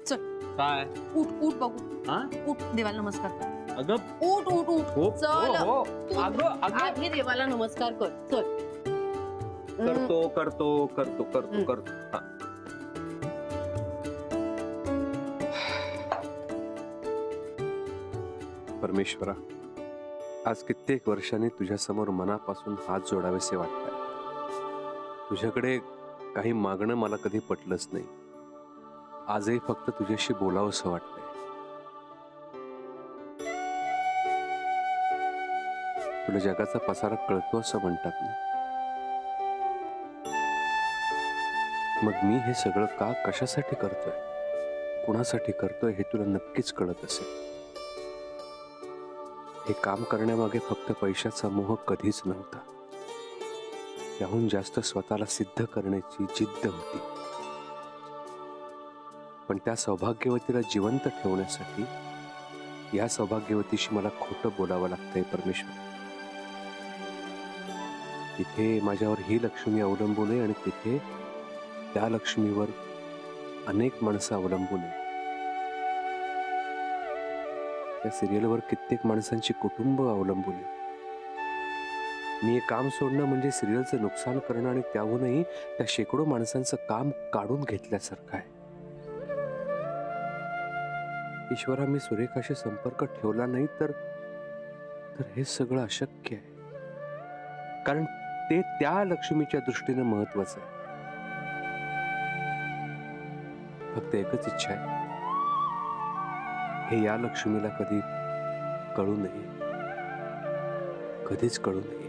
चल काय उठ उठ बघू हा उठ देवाला नमस्कार कर अगं उठ उठ उठ हो चल हो, हो. तू अगं आधी देवाला नमस्कार कर चल करतो करतो करतो करतो करतो हा. परमेश्वरा, आज कित्येक वर्षांनी तुझ्या समोर मनापासून हात जोडावेसे वाटतात. तुझ्याकडे काही मागणं मला कधी पटलंच नाही. आजही फक्त तुझ्याशी बोलावंसं वाटतंय. तुला जगाचा पसारा कळतो असं म्हणतात ना, मग मी हे सगळं का कशासाठी करतोय, कुणासाठी करतोय हे तुला नक्कीच कळत असेल. हे काम करण्यामागे फक्त पैशाचा मोह कधीच नव्हता. त्याहून जास्त स्वतःला सिद्ध करण्याची जिद्द होती. पण त्या सौभाग्यवतीला जिवंत ठेवण्यासाठी या सौभाग्यवतीशी मला खोटं बोलावं लागतंय परमेश्वर. तिथे माझ्यावर ही लक्ष्मी अवलंबून आहे आणि तिथे त्या लक्ष्मीवर अनेक माणसं अवलंबून आहे. त्या सिरियलवर कित्येक माणसांची कुटुंब अवलंबून आहे. मी हे काम सोडणं म्हणजे सिरियलचं नुकसान करणं आणि त्याहूनही त्या शेकडो माणसांचं काम काढून घेतल्यासारखं आहे. ईश्वरा, मी सुरेखाशी संपर्क ठेवला नाही तर हे सगळं अशक्य आहे. कारण ते त्या लक्ष्मीच्या दृष्टीने महत्वाचं आहे. फक्त एकच इच्छा आहे, हे या लक्ष्मीला कधी कळू नये, कधीच कळू नये.